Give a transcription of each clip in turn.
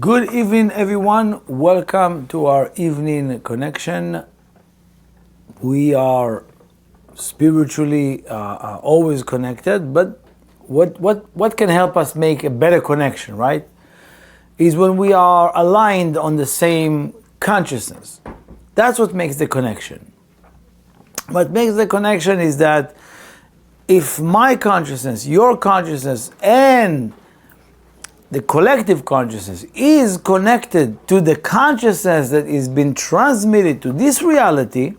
Good evening, everyone. Welcome to our evening connection. We are spiritually always connected, but what can help us make a better connection, right? Is when we are aligned on the same consciousness. That's what makes the connection. What makes the connection is that if my consciousness, your consciousness, and the collective consciousness is connected to the consciousness that is being transmitted to this reality,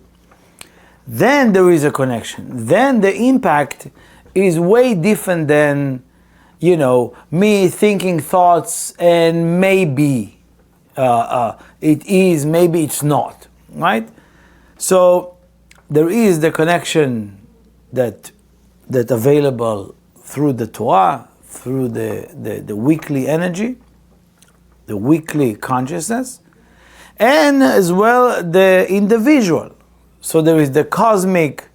then there is a connection. Then the impact is way different than, me thinking thoughts and maybe it is, maybe it's not, right? So there is the connection that available through the Torah, through the weekly energy, the weekly consciousness, and as well the individual. So there is the cosmic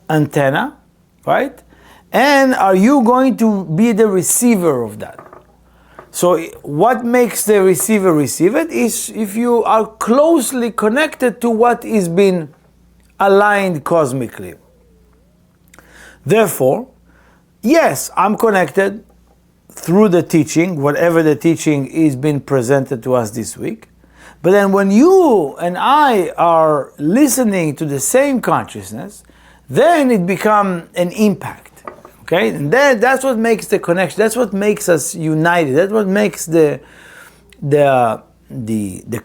antenna, right? And are you going to be the receiver of that? So what makes the receiver receive it is if you are closely connected to what is being aligned cosmically. Therefore, yes, I'm connected through the teaching, whatever the teaching is being presented to us this week. But then when you and I are listening to the same consciousness, then it becomes an impact. Okay? And that's what makes the connection. That's what makes us united. That's what makes the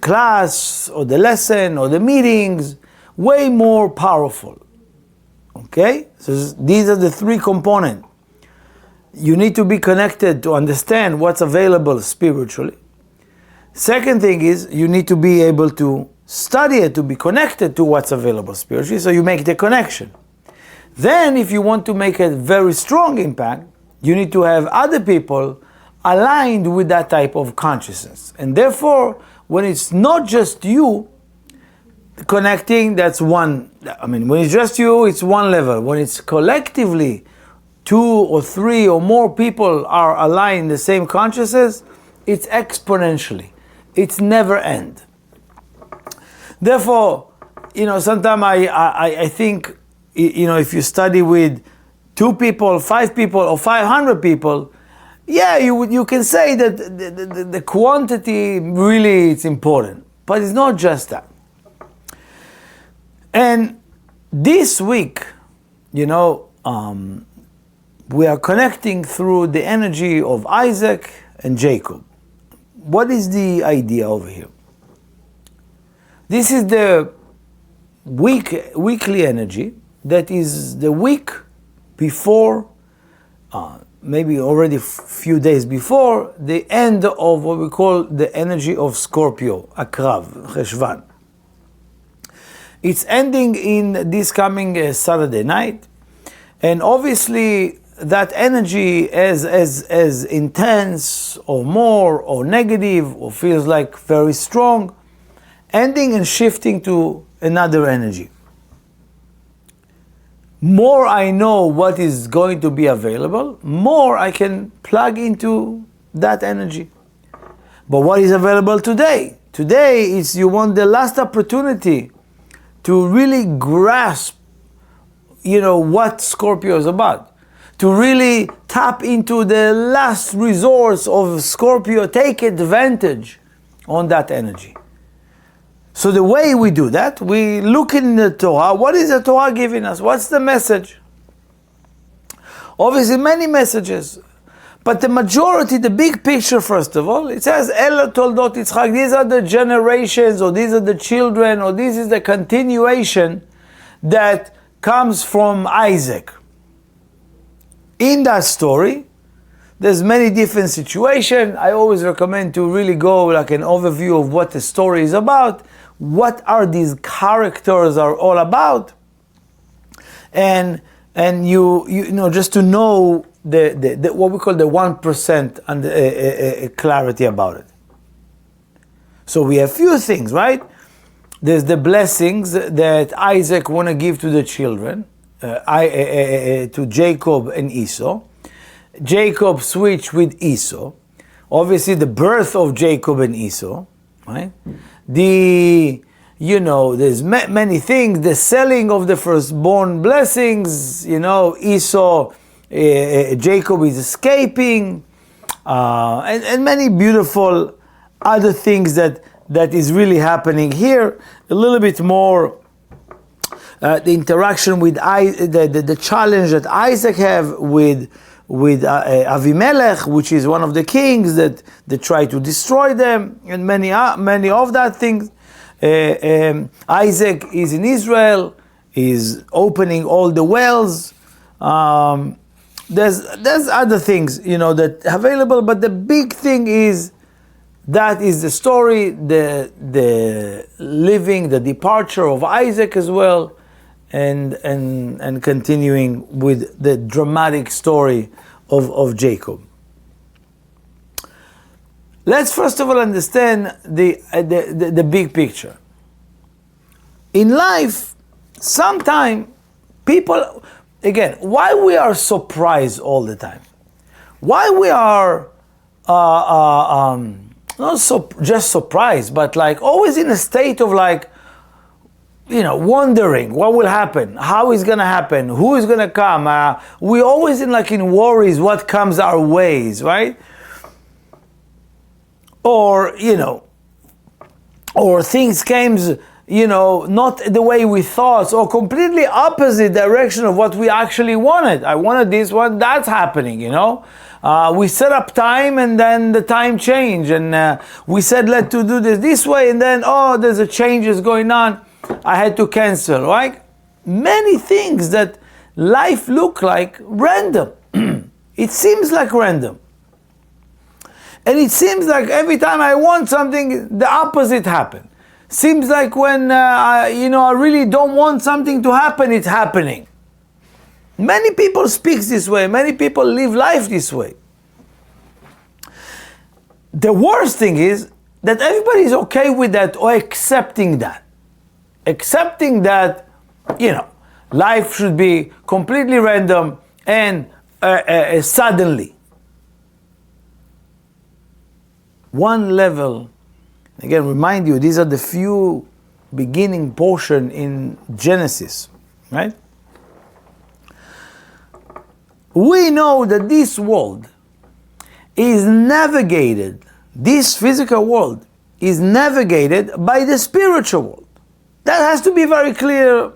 class or the lesson or the meetings way more powerful. Okay? So these are the three components. You need to be connected to understand what's available spiritually. Second thing is you need to be able to study it, to be connected to what's available spiritually, so you make the connection. Then if you want to make a very strong impact, you need to have other people aligned with that type of consciousness. And therefore, when it's not just you connecting, that's one. When it's just you, it's one level. When it's collectively, 2 or 3 or more people are aligned in the same consciousness, it's exponentially. It's never end. Therefore, sometimes I think, if you study with 2 people, 5 people, or 500 people, yeah, you can say that the quantity really is important. But it's not just that. And this week, we are connecting through the energy of Isaac and Jacob. What is the idea over here? This is the weekly energy that is the week before, maybe already a few days before, the end of what we call the energy of Scorpio, Akrav, Cheshvan. It's ending in this coming Saturday night, and obviously that energy as intense or more or negative or feels like very strong, ending and shifting to another energy. More I know what is going to be available, more I can plug into that energy. But what is available today? Today is you want the last opportunity to really grasp, what Scorpio is about. To really tap into the last resource of Scorpio, take advantage on that energy. So the way we do that, we look in the Torah. What is the Torah giving us? What's the message? Obviously many messages. But the majority, the big picture first of all, it says, Ela Toldot Yitzchak, these are the generations, or these are the children, or this is the continuation that comes from Isaac. In that story, there's many different situations. I always recommend to really go like an overview of what the story is about. What are these characters are all about? And you just to know the what we call the 1% and clarity about it. So we have few things, right? There's the blessings that Isaac want to give to the children. To Jacob and Esau. Jacob switched with Esau. obviously the birth of Jacob and Esau, right? There's many things, the selling of the firstborn blessings, Esau, Jacob is escaping, and many beautiful other things that is really happening here. A little bit more the interaction with the challenge that Isaac have with Avimelech, which is one of the kings that try to destroy them, and many of that things. Isaac is in Israel, is opening all the wells. There's other things, that available, but the big thing is that is the story, the living, the departure of Isaac as well, and continuing with the dramatic story of Jacob. Let's first of all understand the big picture. In life, sometimes people, again, why we are surprised all the time? Why we are not just surprised, but like always in a state of like, wondering what will happen, how is going to happen, who is going to come. We always in worries what comes our ways, right? Or things came, not the way we thought, or completely opposite direction of what we actually wanted. I wanted this one, that's happening, we set up time and then the time changed, and we said let's do this way, and then there's a changes going on, I had to cancel, right? Many things that life look like random. It seems like random. And it seems like every time I want something, the opposite happens. Seems like when I really don't want something to happen, it's happening. Many people speak this way. Many people live life this way. The worst thing is that everybody is okay with that or accepting that. Accepting that, life should be completely random and suddenly. One level, again, remind you, these are the few beginning portion in Genesis, right? We know that this world is navigated, this physical world is navigated by the spiritual world. That has to be very clear,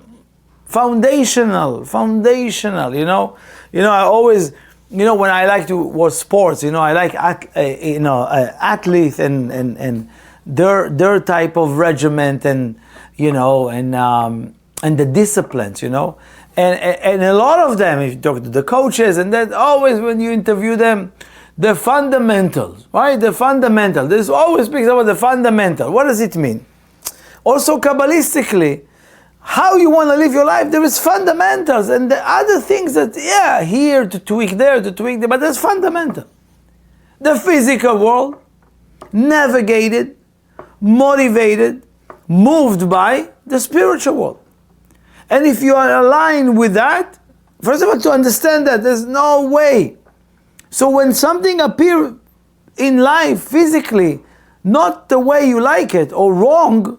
foundational, I always, when I like to watch sports, I like athletes and their type of regiment and the disciplines, and a lot of them, if you talk to the coaches, and then always when you interview them, the fundamentals, right? The fundamental. There's always speaks about the fundamental. What does it mean? Also Kabbalistically, how you want to live your life, there is fundamentals, and the other things that, here to tweak there, but there's fundamental. The physical world, navigated, motivated, moved by the spiritual world. And if you are aligned with that, first of all, to understand that there's no way. So when something appears in life physically, not the way you like it or wrong,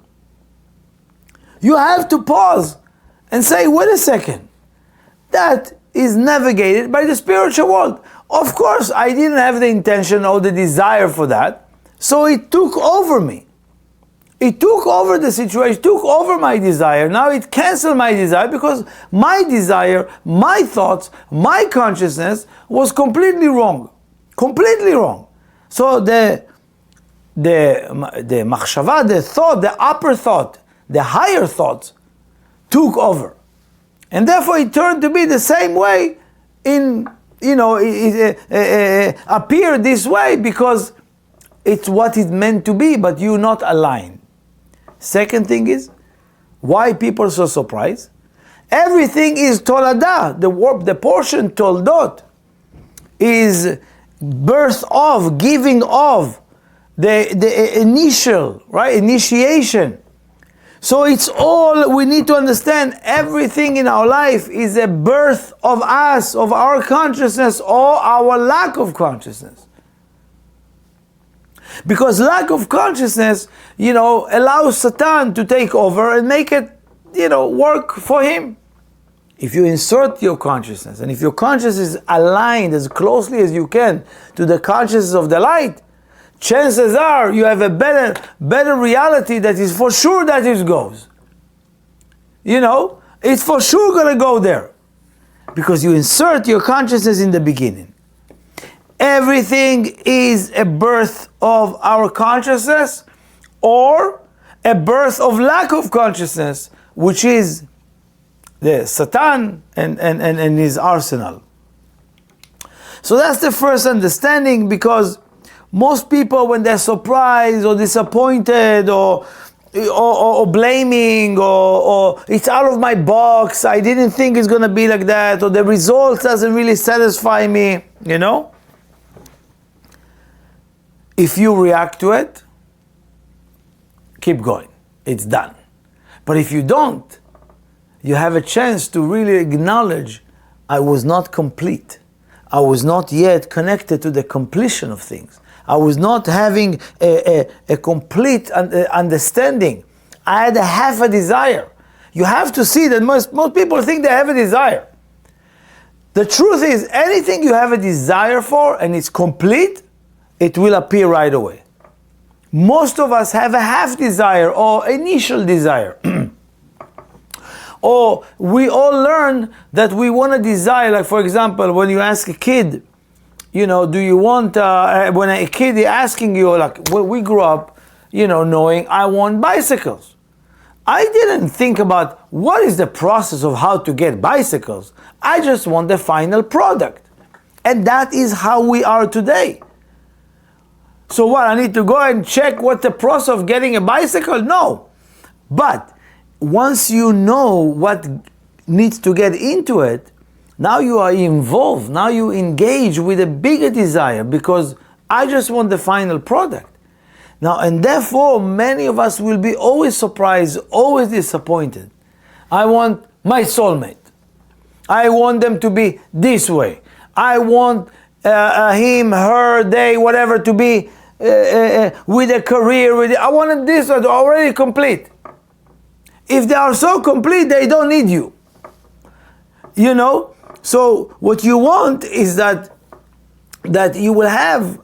you have to pause and say, wait a second, that is navigated by the spiritual world. Of course, I didn't have the intention or the desire for that, so it took over me. It took over the situation, took over my desire. Now it canceled my desire because my desire, my thoughts, my consciousness was completely wrong. Completely wrong. So the machshava, the thought, the upper thought, the higher thoughts took over. And therefore it turned to be the same way it appeared this way because it's what it's meant to be, but you're not aligned. Second thing is, why people are so surprised? Everything is toladah, the portion toldot is birth of, giving of, the initial, right, initiation. So it's all, we need to understand, everything in our life is a birth of us, of our consciousness or our lack of consciousness. Because lack of consciousness, allows Satan to take over and make it, work for him. If you insert your consciousness, and if your consciousness is aligned as closely as you can to the consciousness of the light, chances are you have a better reality that is for sure that it goes. It's for sure going to go there. Because you insert your consciousness in the beginning. Everything is a birth of our consciousness or a birth of lack of consciousness, which is the Satan and his arsenal. So that's the first understanding, because most people, when they're surprised or disappointed or blaming or it's out of my box, I didn't think it's going to be like that, or the results doesn't really satisfy me, If you react to it, keep going. It's done. But if you don't, you have a chance to really acknowledge, I was not complete. I was not yet connected to the completion of things. I was not having a complete understanding. I had a half a desire. You have to see that most people think they have a desire. The truth is, anything you have a desire for and it's complete, it will appear right away. Most of us have a half desire or initial desire. Or we all learn that we want to desire, like for example, when you ask a kid, do you want, when a kid is asking you, like we grew up, knowing I want bicycles. I didn't think about what is the process of how to get bicycles. I just want the final product. And that is how we are today. So what, I need to go and check what the process of getting a bicycle? No. But once you know what needs to get into it, now you are involved. Now you engage with a bigger desire, because I just want the final product. Now, and therefore, many of us will be always surprised, always disappointed. I want my soulmate. I want them to be this way. I want him, her, they, whatever, to be with a career. I want them this way, already complete. If they are so complete, they don't need you. So what you want is that you will have,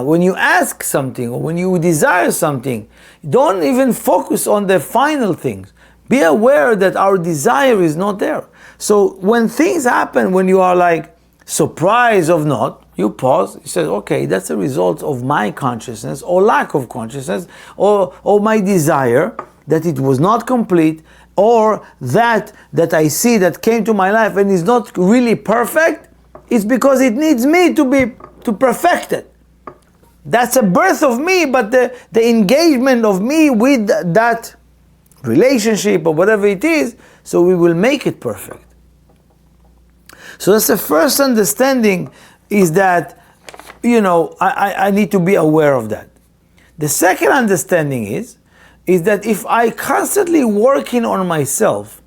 when you ask something or when you desire something, don't even focus on the final things. Be aware that our desire is not there. So when things happen, when you are like surprised of not, you pause, you say, okay, that's a result of my consciousness or lack of consciousness or my desire that it was not complete, or that I see that came to my life and is not really perfect. It's because it needs me to perfect it. That's a birth of me, but the engagement of me with that relationship or whatever it is, so we will make it perfect. So that's the first understanding, is that, I need to be aware of that. The second understanding is that if I constantly working on myself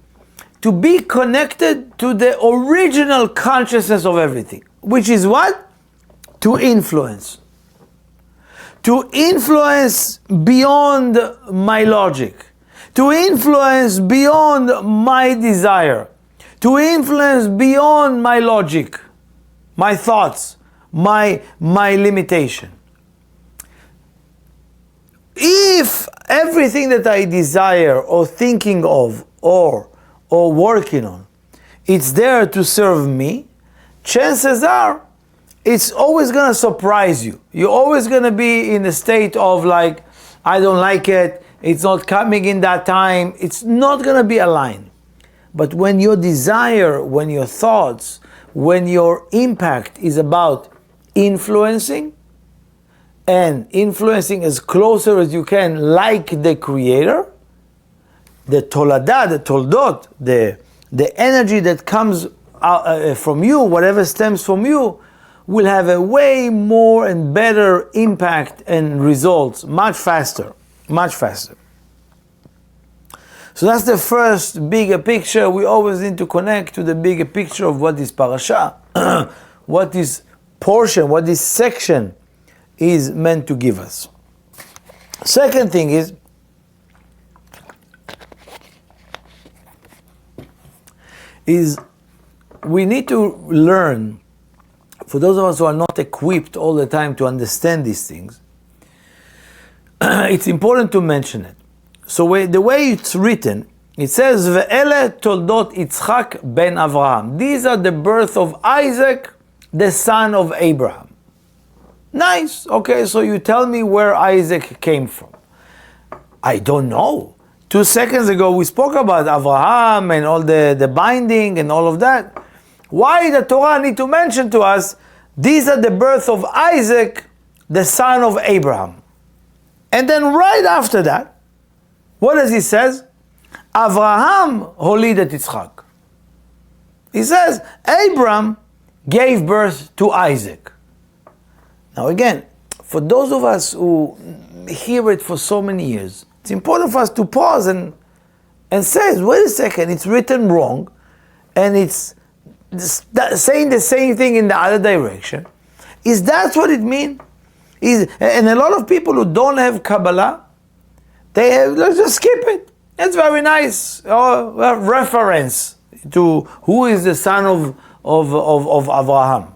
to be connected to the original consciousness of everything, which is what? To influence. To influence beyond my logic. To influence beyond my desire. To influence beyond my logic, my thoughts, my limitation. If everything that I desire or thinking of or working on, it's there to serve me, chances are it's always going to surprise you. You're always going to be in a state of like, I don't like it, it's not coming in that time, it's not going to be aligned. But when your desire, when your thoughts, when your impact is about influencing, and influencing as closer as you can, like the Creator, the Toladah, the Toldot, the energy that comes from you, whatever stems from you, will have a way more and better impact and results, much faster, much faster. So that's the first bigger picture. We always need to connect to the bigger picture of what is parasha, what is portion, what is section is meant to give us. Second thing is we need to learn, for those of us who are not equipped all the time to understand these things, it's important to mention it. So the way it's written, it says, Ve'ele toldot Yitzchak ben Avraham. These are the birth of Isaac, the son of Abraham. Nice. Okay, so you tell me where Isaac came from. I don't know. 2 seconds ago we spoke about Avraham and all the binding and all of that. Why the Torah need to mention to us, these are the birth of Isaac, the son of Abraham? And then right after that, what does he says? Avraham holid et Yitzchak. He says, Abraham gave birth to Isaac. Now again, for those of us who hear it for so many years, it's important for us to pause and say, wait a second, it's written wrong, and it's saying the same thing in the other direction. Is that what it means? And a lot of people who don't have Kabbalah, let's just skip it. It's very nice reference to who is the son of Avraham.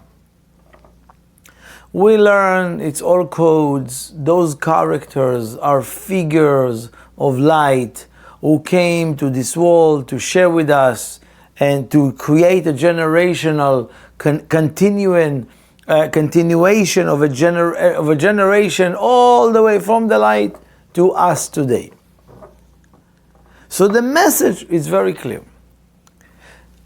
We learn it's all codes. Those characters are figures of light who came to this world to share with us and to create a generational continuation of a generation all the way from the light to us today. So the message is very clear.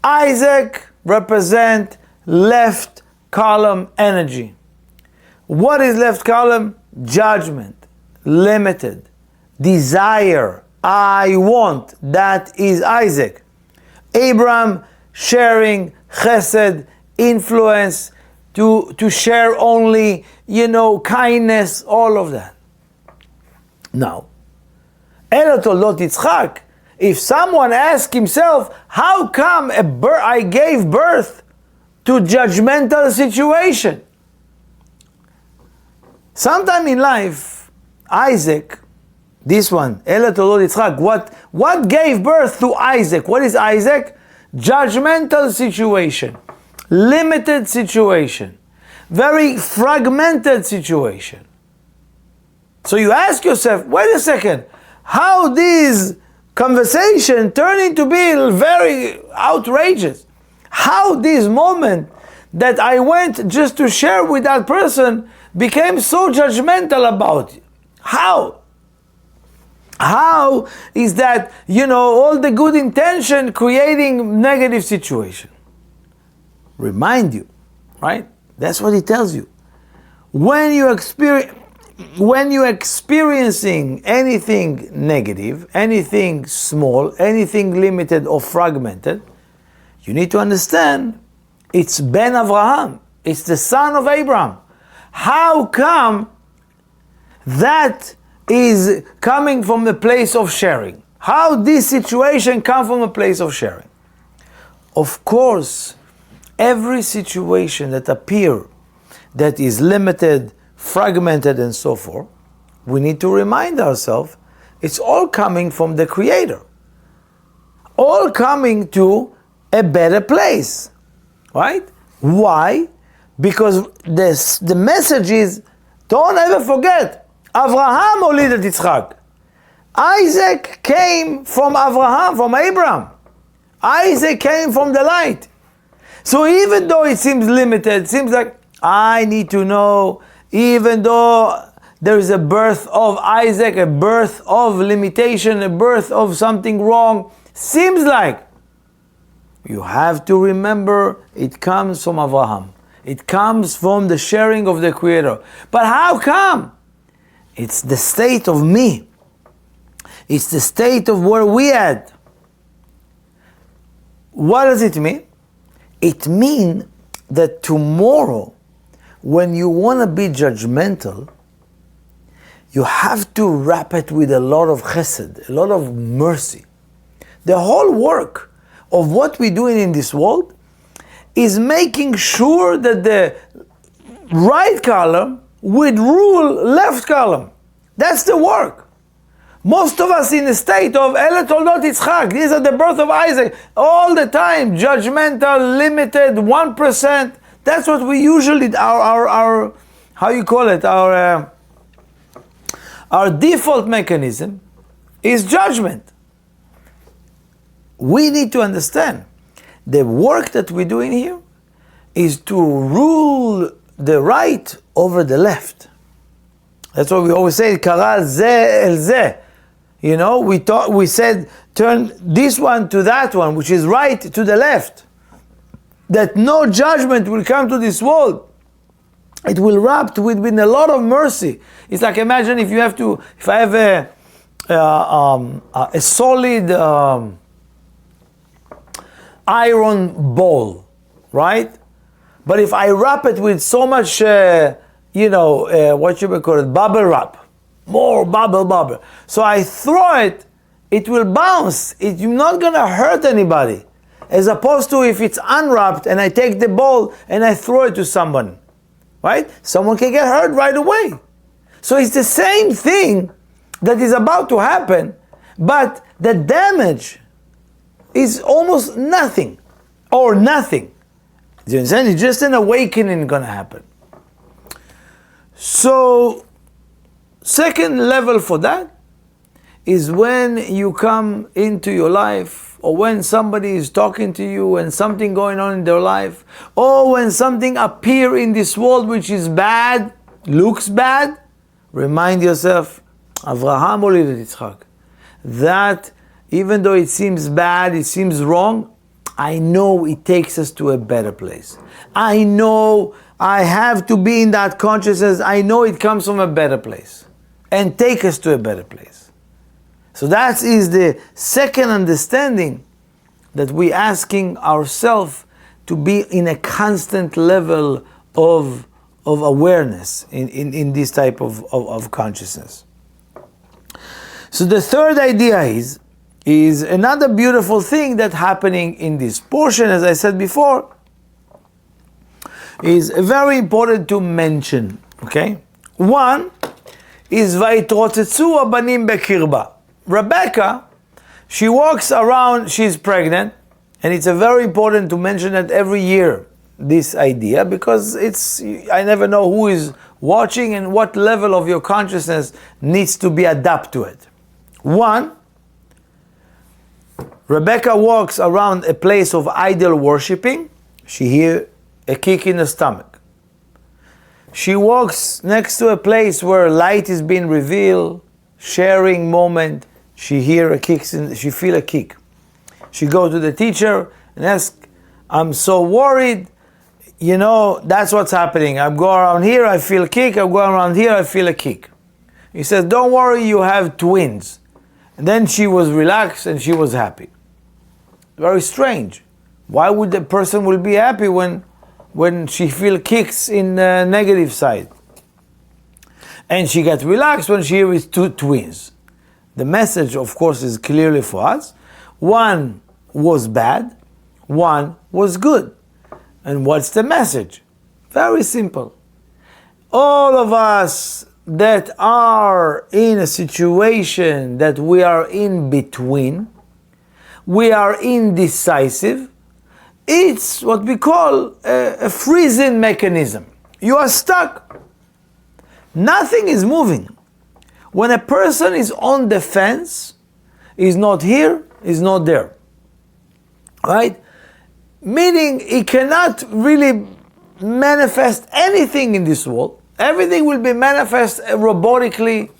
Isaac represents left column energy. What is left column? Judgment, limited, desire, I want. That is Isaac. Abraham sharing, chesed, influence, to share only, kindness, all of that. Now, Ela toldot Yitzchak, if someone asks himself, how come I gave birth to judgmental situation? Sometime in life, Isaac, this one, Ela toldot Yitzchak, what gave birth to Isaac? What is Isaac? Judgmental situation, limited situation, very fragmented situation. So you ask yourself, wait a second, how this conversation turned into be very outrageous? How this moment that I went just to share with that person became so judgmental about it? How? How is that, all the good intention creating negative situation? Remind you, right? That's what he tells you. When you're experiencing anything negative, anything small, anything limited or fragmented, you need to understand it's Ben Avraham. It's the son of Abraham. How come that is coming from the place of sharing? How this situation comes from a place of sharing? Of course, every situation that appears that is limited, fragmented, and so forth, we need to remind ourselves it's all coming from the Creator. All coming to a better place. Right? Why? Because the message is, don't ever forget, Avraham holid et Yitzchak. Isaac came from Avraham, from Abraham. Isaac came from the light. So even though it seems limited, it seems like, I need to know, even though there is a birth of Isaac, a birth of limitation, a birth of something wrong, seems like, you have to remember it comes from Avraham. It comes from the sharing of the Creator. But how come? It's the state of me. It's the state of where we at. What does it mean? It means that tomorrow, when you want to be judgmental, you have to wrap it with a lot of chesed, a lot of mercy. The whole work of what we're doing in this world is making sure that the right column with rule left column. That's the work. Most of us in the state of Ele Toldot Yitzchak, these are the birth of Isaac, all the time, judgmental, limited, 1%. That's what we usually, our how you call it, our default mechanism is judgment. We need to understand the work that we're doing here is to rule the right over the left. That's what we always say, Kara ze el ze. You know, we said, turn this one to that one, which is right to the left. That no judgment will come to this world. It will wrapped with a lot of mercy. It's like, imagine if I have a solid iron ball, right? But if I wrap it with so much, what you would call it, bubble wrap, more bubble. So I throw it, it will bounce. It's not gonna hurt anybody. As opposed to if it's unwrapped and I take the ball and I throw it to someone, right? Someone can get hurt right away. So it's the same thing that is about to happen, but the damage is almost nothing or nothing. Do you understand? It's just an awakening going to happen. So, second level for that is when you come into your life, or when somebody is talking to you and something going on in their life, or when something appears in this world which is bad, looks bad, remind yourself, Avraham Olivet Yitzchak, that even though it seems bad, it seems wrong, I know it takes us to a better place. I know I have to be in that consciousness. I know it comes from a better place and take us to a better place. So that is the second understanding, that we're asking ourselves to be in a constant level of awareness in this type of consciousness. So the third idea is another beautiful thing that's happening in this portion, as I said before, is very important to mention, okay? One is Vaitrotzetzu abanim bekirba. Rebecca, she walks around, she's pregnant, and it's a very important to mention that every year, this idea, because I never know who is watching and what level of your consciousness needs to be adapted to it. One, Rebecca walks around a place of idol worshipping. She hears a kick in the stomach. She walks next to a place where light is being revealed, sharing moment. She hears a kick, she feels a kick. She goes to the teacher and asks, I'm so worried. That's what's happening. I go around here, I feel a kick. I go around here, I feel a kick. He says, don't worry, you have twins. And then she was relaxed and she was happy. Very strange. Why would the person will be happy when she feel kicks in the negative side? And she got relaxed when she hears two twins. The message, of course, is clearly for us. One was bad, one was good. And what's the message? Very simple. All of us that are in a situation that we are in between, we are indecisive, it's what we call a freezing mechanism. You are stuck. Nothing is moving. When a person is on the fence, is not here, is not there. Right? Meaning he cannot really manifest anything in this world. Everything will be manifest robotically,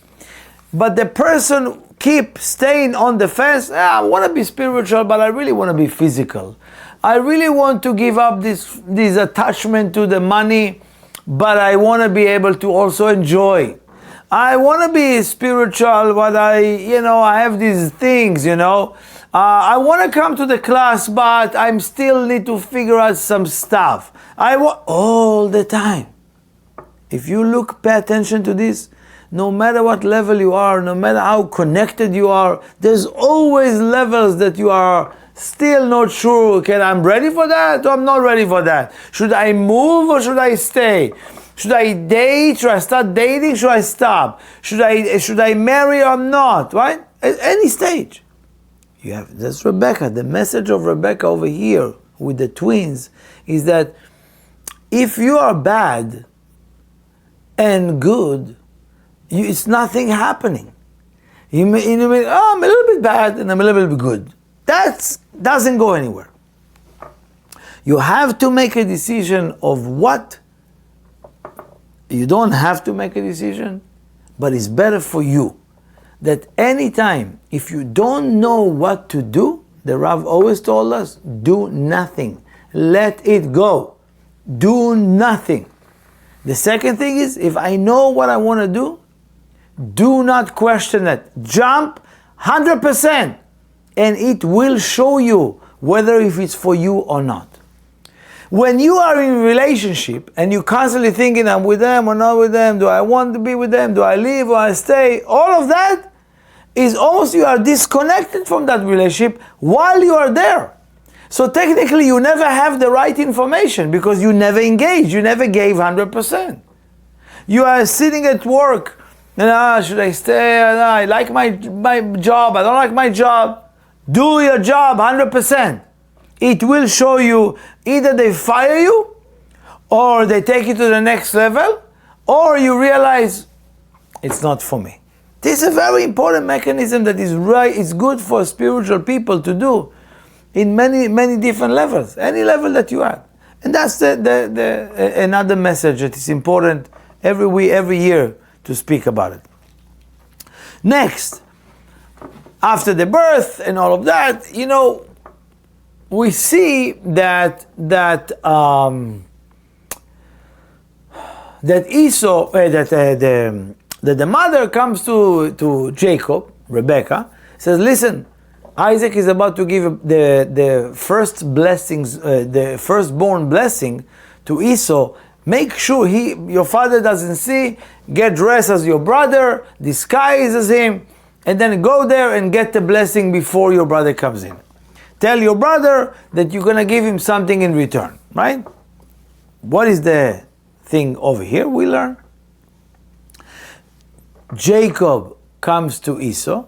but the person keep staying on the fence. I want to be spiritual, but I really want to be physical. I really want to give up this attachment to the money, but I want to be able to also enjoy. I want to be spiritual, but I have these things, I want to come to the class, but I still need to figure out some stuff. All the time. If you pay attention to this, no matter what level you are, no matter how connected you are, there's always levels that you are still not sure, okay, I'm ready for that or I'm not ready for that. Should I move or should I stay? Should I date? Should I start dating? Should I stop? Should I marry or not? Right? At any stage. That's Rebecca. The message of Rebecca over here with the twins is that if you are bad and good, it's nothing happening. You may, I'm a little bit bad and I'm a little bit good. That doesn't go anywhere. You have to make a decision of what. You don't have to make a decision, but it's better for you that anytime, if you don't know what to do, the Rav always told us, do nothing. Let it go. Do nothing. The second thing is, if I know what I want to do not question it. Jump 100%, and it will show you whether if it's for you or not. When you are in a relationship and you're constantly thinking, I'm with them or not with them, do I want to be with them, do I leave or I stay, all of that is almost you are disconnected from that relationship while you are there. So technically you never have the right information because you never engaged, you never gave 100%. You are sitting at work and should I stay? I like my job, I don't like my job. Do your job 100%. It will show you either they fire you or they take you to the next level or you realize it's not for me. This is a very important mechanism that is right. It's good for spiritual people to do in many different levels, any level that you are. And that's another message that is important every year to speak about it. Next, after the birth and all of that, we see that Esau, that the mother comes to Jacob, Rebecca, says, listen, Isaac is about to give the first blessings, the firstborn blessing to Esau. Make sure your father doesn't see, get dressed as your brother, disguise as him, and then go there and get the blessing before your brother comes in. Tell your brother that you're going to give him something in return, right? What is the thing over here we learn? Jacob comes to Esau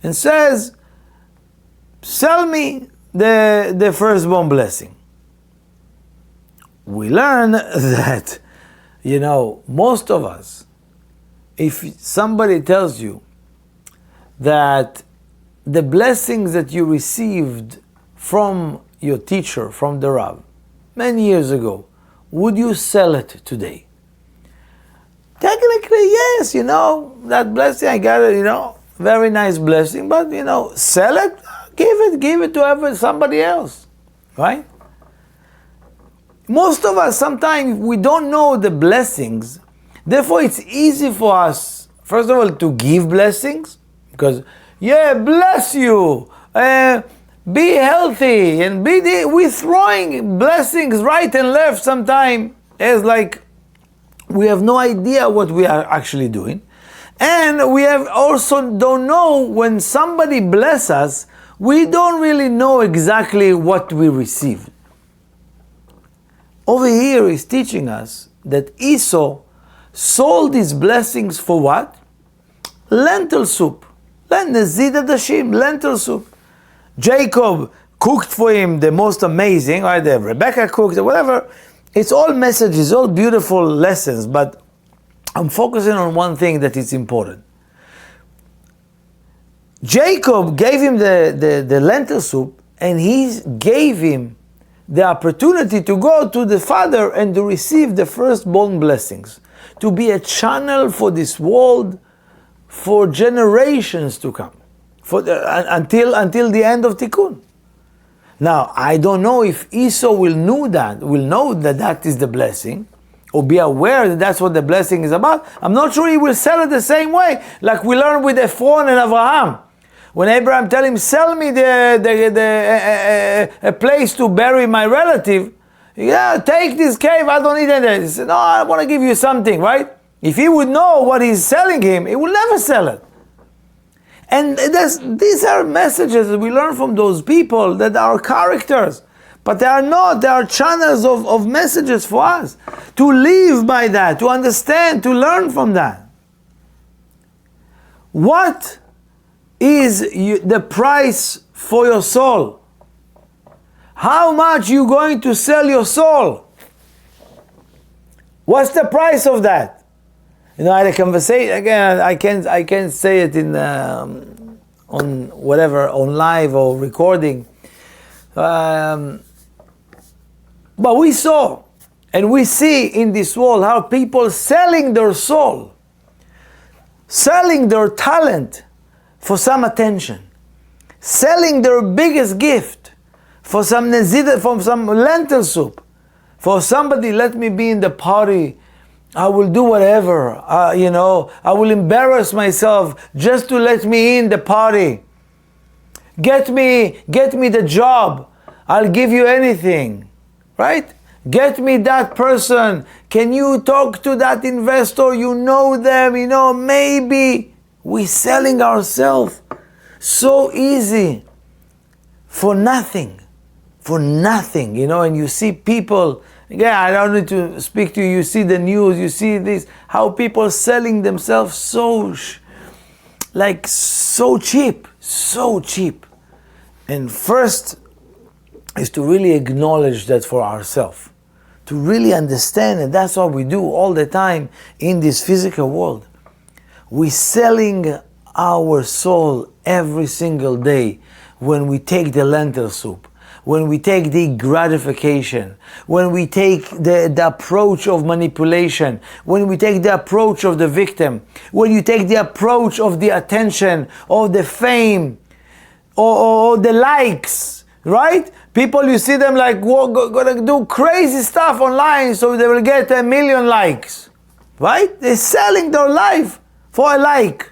and says, sell me the firstborn blessing. We learn that, most of us, if somebody tells you that the blessings that you received from your teacher, from the Rav, many years ago, would you sell it today? Technically, yes, that blessing, I got it, very nice blessing, but, sell it, give it to somebody else, right? Most of us, sometimes we don't know the blessings, therefore it's easy for us, first of all, to give blessings, because bless you, be healthy, and we're throwing blessings right and left sometimes as like we have no idea what we are actually doing. And we have also don't know when somebody bless us, we don't really know exactly what we received. Over here is teaching us that Esau sold his blessings for what? Lentil soup. Lentil soup. Jacob cooked for him the most amazing, right? Rebecca cooked, whatever. It's all messages, all beautiful lessons, but I'm focusing on one thing that is important. Jacob gave him the lentil soup, and he gave him the opportunity to go to the father and to receive the firstborn blessings, to be a channel for this world for generations to come, until the end of Tikkun. Now, I don't know if Esau will know that is the blessing, or be aware that that's what the blessing is about. I'm not sure he will sell it the same way, like we learned with Ephron and Abraham. When Abraham tell him, sell me a place to bury my relative, take this cave, I don't need it. He said, no, I want to give you something, right? If he would know what he's selling him, he will never sell it. And these are messages that we learn from those people that are characters. But they are not. They are channels of messages for us to live by that, to understand, to learn from that. What is the price for your soul? How much you going to sell your soul? What's the price of that? You know, I had a conversation again. I can't say it in on whatever, on live or recording. But we saw and we see in this world how people selling their soul, selling their talent for some attention, selling their biggest gift for some nezida, for some lentil soup, for somebody, let me be in the party, I will do whatever, you know, I will embarrass myself just to let me in the party. Get me the job, I'll give you anything, right? Get me that person, can you talk to that investor, you know them, you know, maybe. We're selling ourselves so easy for nothing, you know, and you see people, again, I don't need to speak to you, you see the news, you see this, how people selling themselves so cheap. And first is to really acknowledge that for ourselves, to really understand, and that's what we do all the time in this physical world. We're selling our soul every single day when we take the lentil soup, when we take the gratification, when we take the approach of manipulation, when we take the approach of the victim, when you take the approach of the attention, or the fame, or the likes, right? People, you see them like gonna do crazy stuff online so they will get 1 million likes, right? They're selling their life for a like.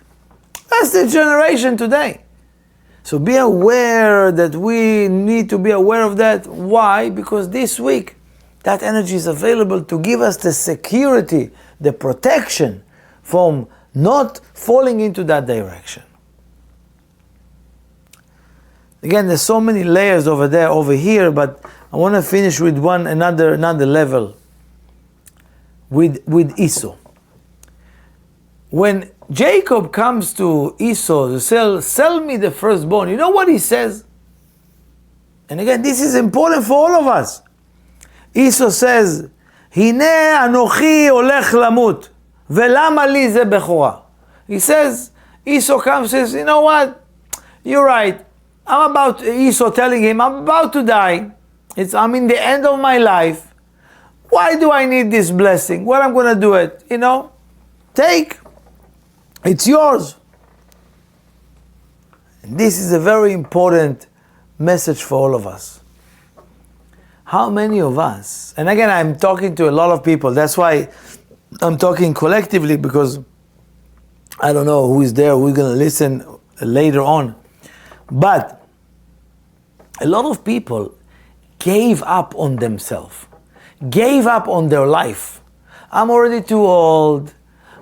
That's the generation today. So be aware that we need to be aware of that. Why? Because this week, that energy is available to give us the security, the protection from not falling into that direction. Again, there's so many layers over there, over here, but I want to finish with another level with Esau. When Jacob comes to Esau to sell me the firstborn, you know what he says? And again, this is important for all of us. Esau says, Hine anochi olech lamut, velama li ze bechora. He says, Esau comes and says, you know what? You're right. Esau telling him, I'm about to die. I'm in the end of my life. Why do I need this blessing? What I'm going to do it? You know, take. It's yours. And this is a very important message for all of us. How many of us, and again, I'm talking to a lot of people. That's why I'm talking collectively, because I don't know who is there, who's going to listen later on. But a lot of people gave up on themselves, gave up on their life. I'm already too old.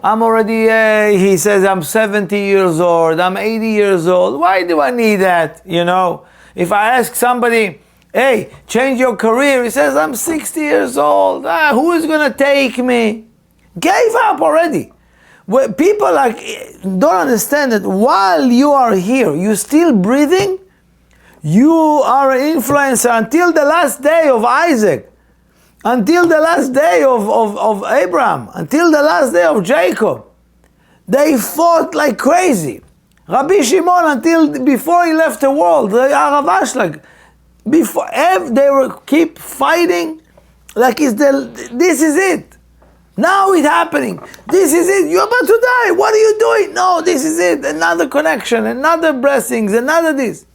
He says, I'm 70 years old, I'm 80 years old. Why do I need that? You know, if I ask somebody, hey, change your career, he says, I'm 60 years old. Who is going to take me? Gave up already. Well, people don't understand that while you are here, you're still breathing, you are an influencer until the last day of Isaac, until the last day of Abraham, until the last day of Jacob. They fought like crazy. Rabbi Shimon, before he left the world, the Arav Ashlag, they will keep fighting like this is it. Now it's happening. This is it. You're about to die. What are you doing? No, this is it. Another connection, another blessings, another this.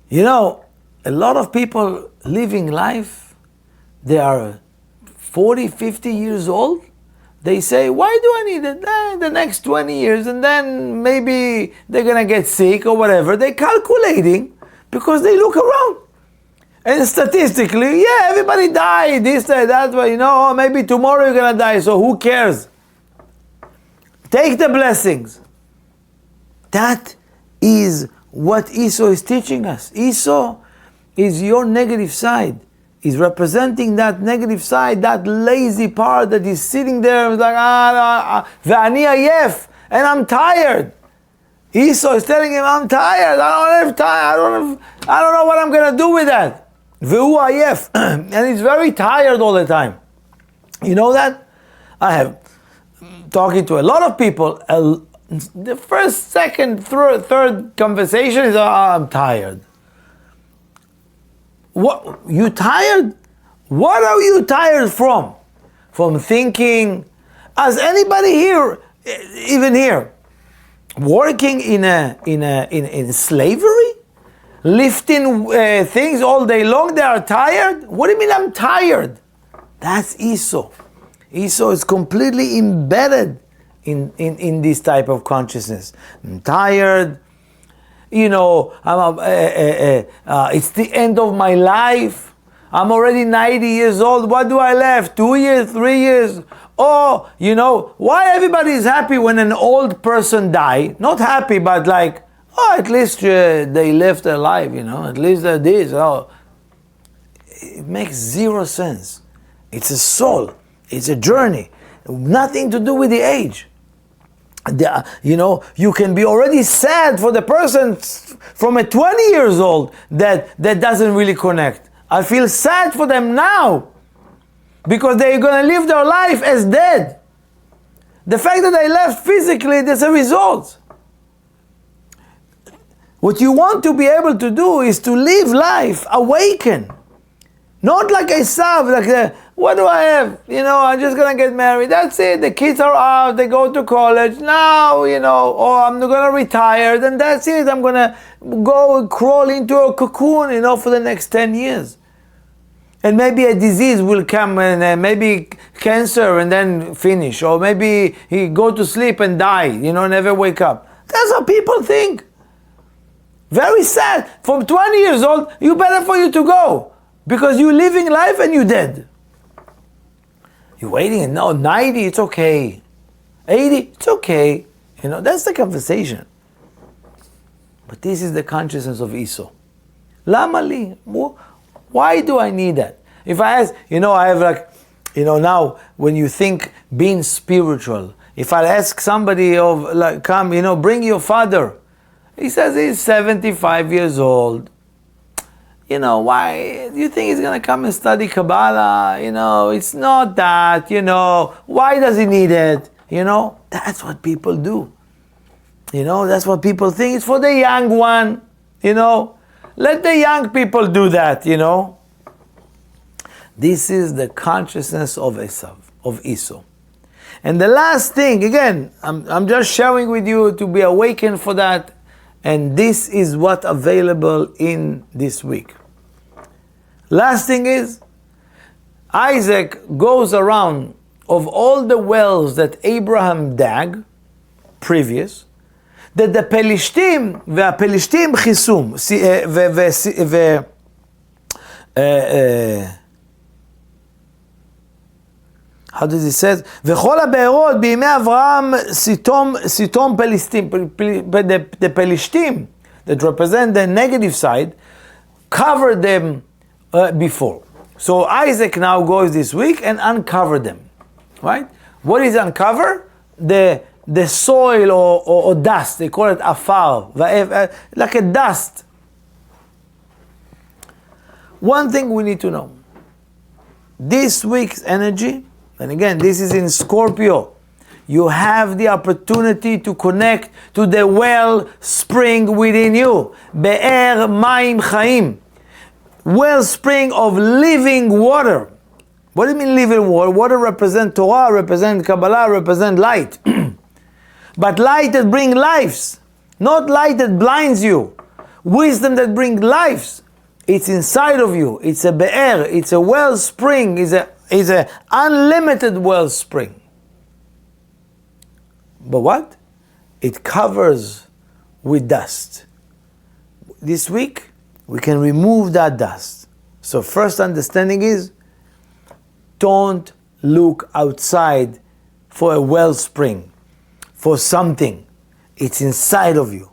You know, a lot of people living life, they are 40, 50 years old. They say, why do I need it? The next 20 years, and then maybe they're going to get sick or whatever. They're calculating because they look around. And statistically, yeah, everybody died, this way, that way, you know, maybe tomorrow you're going to die, so who cares? Take the blessings. That is what Esau is teaching us. Esau is your negative side. He's representing that negative side, that lazy part that is sitting there like, ve'ani ayef, and I'm tired. Esau is telling him, I'm tired, I don't have time, I don't know what I'm going to do with that. Ve'u ayef, and he's very tired all the time. You know that? I have talking to a lot of people, the first, second, third conversation is, I'm tired. What? You tired? What are you tired from? From thinking? As anybody here, even here, working in slavery, lifting things all day long, they are tired? What do you mean I'm tired? That's Esau. Esau is completely embedded in this type of consciousness. I'm tired. You know, it's the end of my life. I'm already 90 years old. What do I left? 2 years, 3 years? Oh, you know, why everybody is happy when an old person die? Not happy, but like, oh, at least they lived their life, you know, at least they're this. Oh. It makes zero sense. It's a soul. It's a journey. Nothing to do with the age. You know, you can be already sad for the person from a 20 years old that doesn't really connect. I feel sad for them now because they're going to live their life as dead. The fact that they left physically, there's a result. What you want to be able to do is to live life awaken. Not like Esau, like what do I have? You know, I'm just going to get married. That's it. The kids are out. They go to college. Now, you know, or I'm going to retire. Then that's it. I'm going to go crawl into a cocoon, you know, for the next 10 years. And maybe a disease will come and maybe cancer and then finish. Or maybe he go to sleep and die, you know, never wake up. That's how people think. Very sad. From 20 years old, you better for you to go. Because you're living life and you're dead. You're waiting and no, 90, it's okay. 80, it's okay. You know, that's the conversation. But this is the consciousness of Esau. Lama li? Why do I need that? If I ask, you know, I have like, you know, now when you think being spiritual, if I ask somebody of like, come, you know, bring your father. He says he's 75 years old. You know, why do you think he's going to come and study Kabbalah? You know, it's not that, you know, why does he need it? You know, that's what people do. You know, that's what people think. It's for the young one, you know. Let the young people do that, you know. This is the consciousness of Esau. And the last thing, again, I'm just sharing with you to be awakened for that. And this is what's available in this week. Last thing is, Isaac goes around of all the wells that Abraham dug, previous, that the Pelishtim, והפלישתים חיסום, how does it say? וכל הבארות בימי אברהם סיתום פלישתים. The Pelishtim that represent the negative side covered them before. So Isaac now goes this week and uncover them, right? What is uncover? The soil or dust. They call it afar, like a dust. One thing we need to know. This week's energy, and again, this is in Scorpio. You have the opportunity to connect to the well spring within you. Be'er Mayim Chaim. Wellspring of living water. What do you mean living water? Water represents Torah, represents Kabbalah, represents light. But light that brings lives, not light that blinds you. Wisdom that brings lives. It's inside of you. It's a be'er. It's a wellspring. It's a unlimited wellspring. But what? It covers with dust. This week, we can remove that dust. So first understanding is, don't look outside for a wellspring, for something. It's inside of you.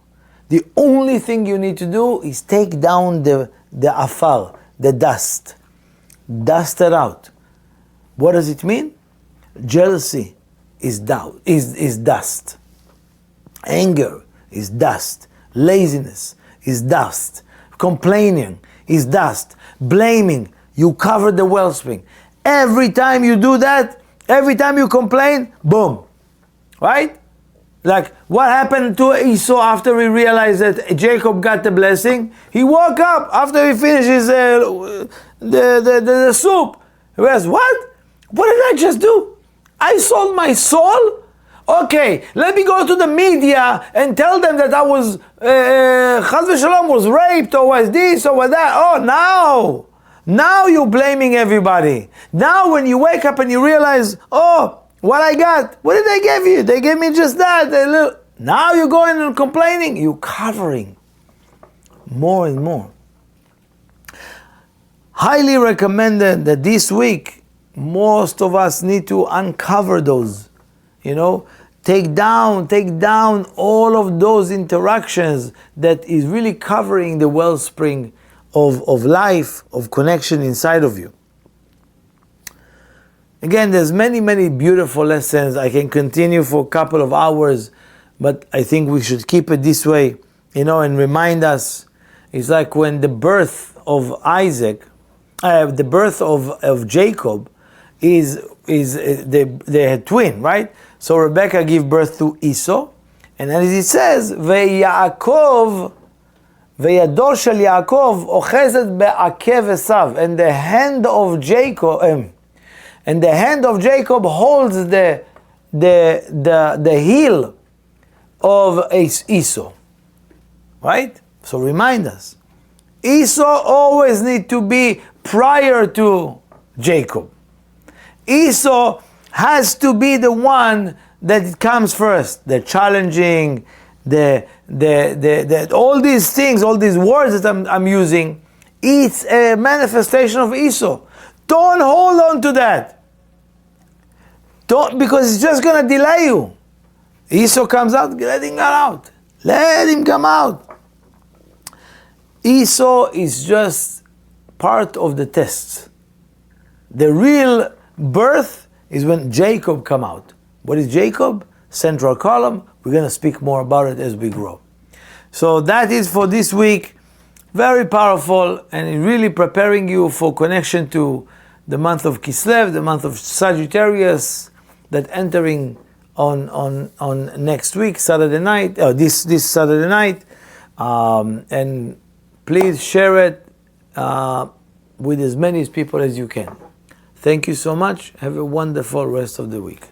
The only thing you need to do is take down the afar, the dust. Dust it out. What does it mean? Jealousy is dust. Anger is dust. Laziness is dust. Complaining is dust. Blaming, you cover the wellspring. Every time you do that, every time you complain, boom. Right? Like what happened to Esau after he realized that Jacob got the blessing? He woke up after he finishes the soup. He goes, what? What did I just do? I sold my soul? Okay, let me go to the media and tell them that I was, Chaz v'Shalom was raped or was this or was that. Oh, now you're blaming everybody. Now when you wake up and you realize, oh, what I got, what did they give you? They gave me just that. Now you're going and complaining. You're covering more and more. Highly recommended that this week, most of us need to uncover those, take down all of those interactions that is really covering the wellspring of life, of connection inside of you. Again, there's many beautiful lessons. I can continue for a couple of hours, but I think we should keep it this way, and remind us. It's like when the birth of the birth of Jacob is they had twin, right? So Rebecca gave birth to Esau, and as it says, ויעקב וידו של יעקב אוחזת בעקב עשיו, and the hand of Jacob holds the heel of Esau, right? So remind us, Esau always need to be prior to Jacob. Esau has to be the one that comes first. The challenging, the all these things, all these words that I'm using, it's a manifestation of Esau. Don't hold on to that. Because it's just going to delay you. Esau comes out, let him come out. Let him come out. Esau is just part of the test. The real birth is when Jacob come out. What is Jacob? Central column. We're going to speak more about it as we grow. So that is for this week. Very powerful and really preparing you for connection to the month of Kislev, the month of Sagittarius, that entering on next week, Saturday night, this Saturday night. And please share it with as many people as you can. Thank you so much. Have a wonderful rest of the week.